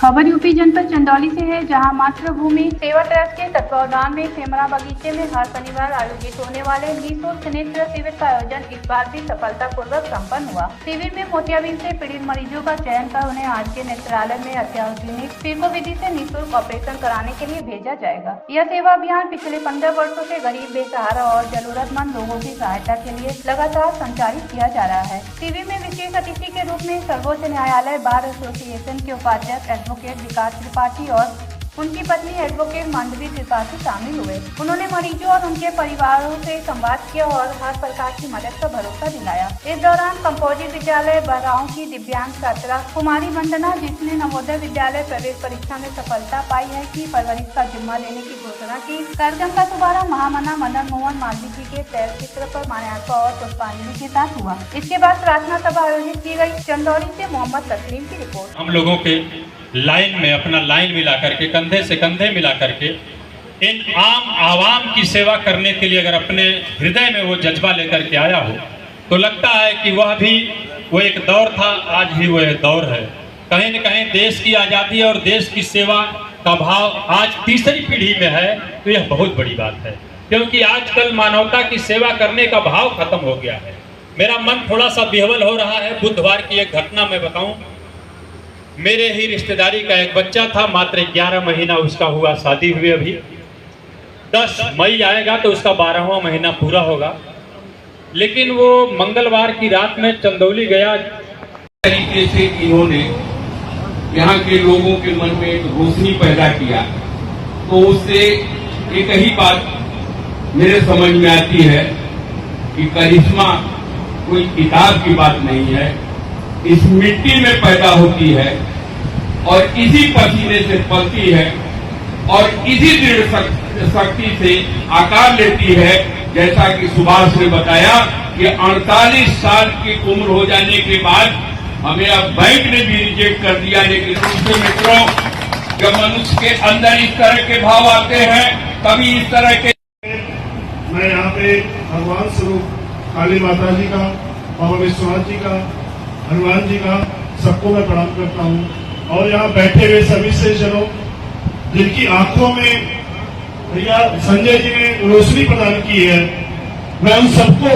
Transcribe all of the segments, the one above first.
खबर यूपी जनपद चंदौली से है, जहां मातृभूमि सेवा ट्रस्ट के तत्वावधान में सेमरा बगीचे में हर शनिवार आयोजित होने वाले निःशुल्क नेत्र शिविर का आयोजन इस बार भी सफलतापूर्वक संपन्न हुआ। शिविर में मोतियाबिंद से पीड़ित मरीजों का चयन कर उन्हें आज के नेत्रालय में अत्याधुनिक फिल्को विधि से निःशुल्क ऑपरेशन कराने के लिए भेजा जाएगा। यह सेवा अभियान पिछले 15 वर्षों से गरीब, बेसहारा और जरूरतमंद लोगों की सहायता के लिए लगातार संचालित किया जा रहा है। शिविर में विशेष अतिथि के रूप में सर्वोच्च न्यायालय बार एसोसिएशन के उपाध्यक्ष एडवोकेट विकास त्रिपाठी और उनकी पत्नी एडवोकेट मांडवी त्रिपाठी शामिल हुए। उन्होंने मरीजों और उनके परिवारों से संवाद किया और हर प्रकार की मदद का भरोसा दिलाया। इस दौरान कंपोजिट विद्यालय बहराव की दिव्यांग छात्रा कुमारी वंदना, जिसने नवोदय विद्यालय प्रवेश परीक्षा में सफलता पाई है, की परवरिश का जिम्मा लेने की घोषणा की। कार्यक्रम का शुभारंभ महामना मदन मोहन मालवीय जी के तैल चित्र पर माल्यार्पण और पुष्पांजलि के साथ हुआ। इसके बाद प्रार्थना सभा आयोजित की गयी। चंदौली से मोहम्मद तस्लीम की रिपोर्ट। हम लोगों के लाइन में अपना लाइन मिला करके, कंधे से कंधे मिला करके इन आम आवाम की सेवा करने के लिए अगर अपने हृदय में वो जज्बा लेकर के आया हो तो लगता है कि वह भी वो एक दौर था, आज भी वो एक दौर है। कहीं न कहीं देश की आज़ादी और देश की सेवा का भाव आज तीसरी पीढ़ी में है, तो यह बहुत बड़ी बात है, क्योंकि आजकल मानवता की सेवा करने का भाव खत्म हो गया है। मेरा मन थोड़ा सा विह्वल हो रहा है। बुधवार की एक घटना मैं बताऊं। मेरे ही रिश्तेदारी का एक बच्चा था, मात्र 11 महीना उसका हुआ, शादी हुई अभी। 10 मई आएगा तो उसका 12वां महीना पूरा होगा। लेकिन वो मंगलवार की रात में चंदौली गया। तरीके से इन्होंने यहाँ के लोगों के मन में एक रोशनी पैदा किया, तो उससे एक ही बात मेरे समझ में आती है कि करिश्मा कोई किताब की बात नहीं है, इस मिट्टी में पैदा होती है और इसी पसीने से पलती है और इसी दृढ़ शक्ति से आकार लेती है। जैसा कि सुभाष ने बताया कि 48 साल की उम्र हो जाने के बाद हमें अब बैंक ने भी रिजेक्ट कर दिया। लेकिन दूसरे मित्रों, जब मनुष्य के अंदर इस तरह के भाव आते हैं तभी इस तरह के। मैं यहाँ पे भगवान स्वरूप काली माता जी का, बाबा विश्वनाथ जी का, हनुमान जी का सबको मैं प्रणाम करता हूँ। और यहाँ बैठे हुए सभी से जनों, जिनकी आंखों में भैया संजय जी ने रोशनी प्रदान की है, मैं उन सबको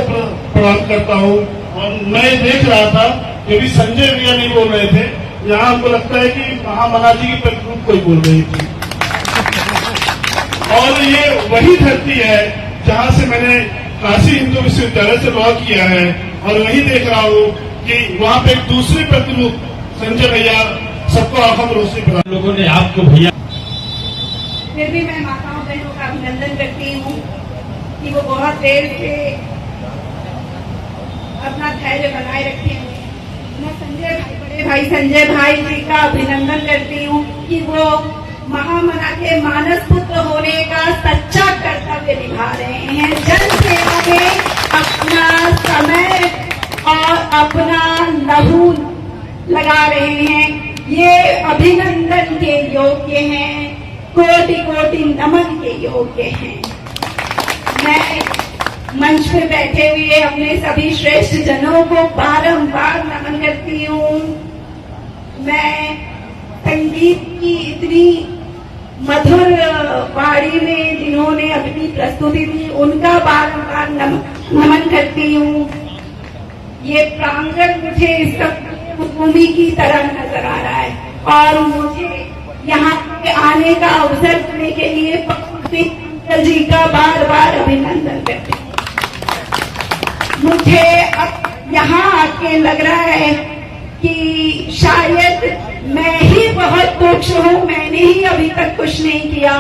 प्रणाम करता हूँ। और मैं देख रहा था कि अभी संजय भैया नहीं बोल रहे थे, यहाँ हमको लगता है कि महामना जी की प्रतिरूप कोई बोल रही थी। और ये वही धरती है जहाँ से मैंने काशी हिंदू विश्वविद्यालय से लॉ किया है, और वही देख रहा हूँ कि वहाँ पे एक दूसरी प्रतिरूप संजय भैया सबको आंखों में रोशनी प्रदान। लोगों ने आपको भैया, फिर भी मैं माताओं बहनों का अभिनंदन करती हूँ कि वो बहुत देर से अपना धैर्य बनाए रखे हैं। मैं संजय भाई, बड़े भाई संजय भाई जी का अभिनंदन करती हूँ कि वो महामना के मानस पुत्र होने का सच्चा कर्तव्य निभा रहे हैं। जन सेवा में अपना समय और अपना लहू लगा रहे हैं। ये अभिनंदन के योग्य हैं, कोटि कोटि नमन के योग्य हैं। मैं मंच पे बैठे हुए अपने सभी श्रेष्ठ जनों को बारंबार नमन करती हूँ। मैं संगीत की इतनी मधुर वाणी में जिन्होंने अपनी प्रस्तुति दी, उनका बारंबार नमन करती हूँ। ये प्रांगण मुझे इस भूमि की तरह नजर आ रहा है और मुझे यहाँ पे आने का अवसर देने के लिए अंकल जी का बार बार अभिनंदन करती हूँ। मुझे अब यहाँ आके लग रहा है कि शायद मैं ही बहुत तुच्छ हूँ, मैंने ही अभी तक कुछ नहीं किया।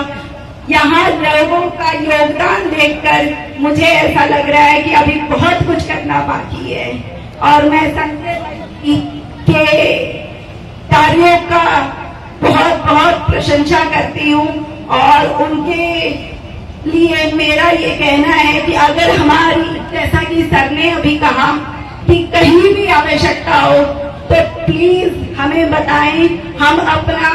यहाँ लोगों का योगदान देखकर मुझे ऐसा लग रहा है कि अभी बहुत कुछ करना बाकी है। और मैं संजय जी के कार्यों का बहुत बहुत प्रशंसा करती हूँ और उनके लिए मेरा ये कहना है कि अगर हमारी, जैसा कि सर ने अभी कहा कि कहीं भी आवश्यकता हो तो प्लीज हमें बताएं। हम अपना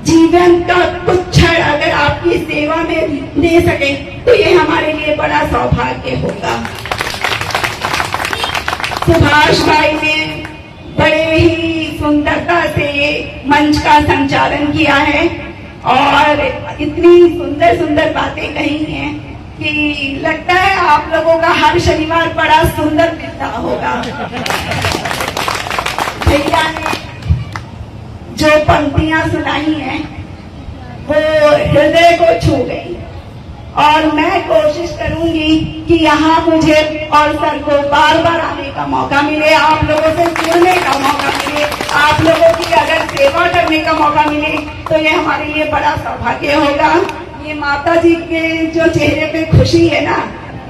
जीवन का कुछ क्षण अगर आपकी सेवा में दे सके तो ये हमारे लिए बड़ा सौभाग्य होगा। सुभाष भाई ने बड़े ही सुंदरता से मंच का संचालन किया है और इतनी सुंदर सुंदर बातें कही हैं कि लगता है आप लोगों का हर शनिवार बड़ा सुंदर बीतता होगा। भैया ने जो पंक्तियां सुनाई हैं वो हृदय को छू गई और मैं कोशिश करूंगी कि यहाँ मुझे और सर को बार बार आने का मौका मिले, आप लोगों से जुड़ने का मौका मिले, आप लोगों की अगर सेवा करने का मौका मिले तो ये हमारे लिए बड़ा सौभाग्य होगा। ये माता जी के जो चेहरे पे खुशी है ना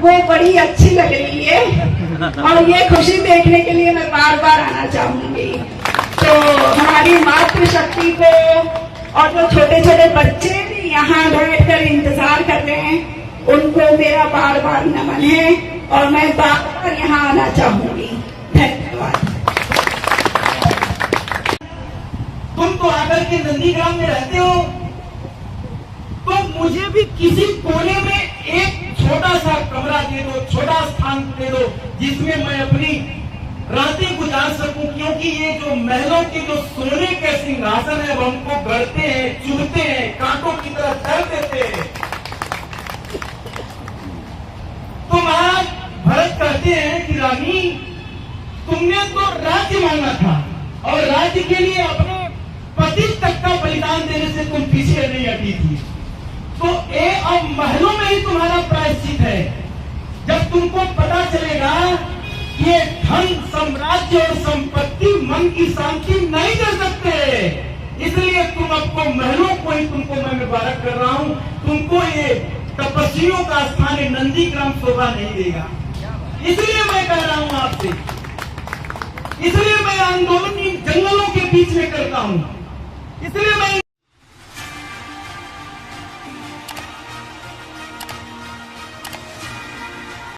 वो बड़ी अच्छी लग रही है और ये खुशी देखने के लिए मैं बार बार आना चाहूंगी। तो हमारी मातृशक्ति को और जो छोटे छोटे बच्चे भी यहाँ बैठकर इंतजार कर रहे हैं उनको मेरा बार बार नमन है और मैं बार बार यहाँ आना चाहूंगी। धन्यवाद। तुम तो आकर के नंदीग्राम में रहते हो तो मुझे भी किसी कोने में एक छोटा सा कमरा दे दो, छोटा स्थान दे दो जिसमें मैं अपनी रातें गुजार सकूं, क्योंकि ये जो महलों के जो सोने के सिंहासन है वो हमको गढ़ते हैं, चुभते हैं, कांटों की तरह कर देते हैं। तो महाराज भरत कहते हैं कि रानी तुमने तो राज्य मांगा था और राज्य के लिए अपने पति तक का बलिदान देने से तुम पीछे नहीं हटी थी, तो अब महलों में ही तुम्हारा प्रायश्चित है। जब तुमको पता चलेगा ये धन, साम्राज्य और संपत्ति मन की शांति नहीं दे सकते, इसलिए तुम आपको महलों को ही तुमको मैं मुबारक कर रहा हूं। तुमको ये तपस्वियों का स्थान नंदीग्राम शोभा नहीं देगा, इसलिए मैं कह रहा हूं आपसे, इसलिए मैं आंदोलन इन जंगलों के बीच में करता हूं।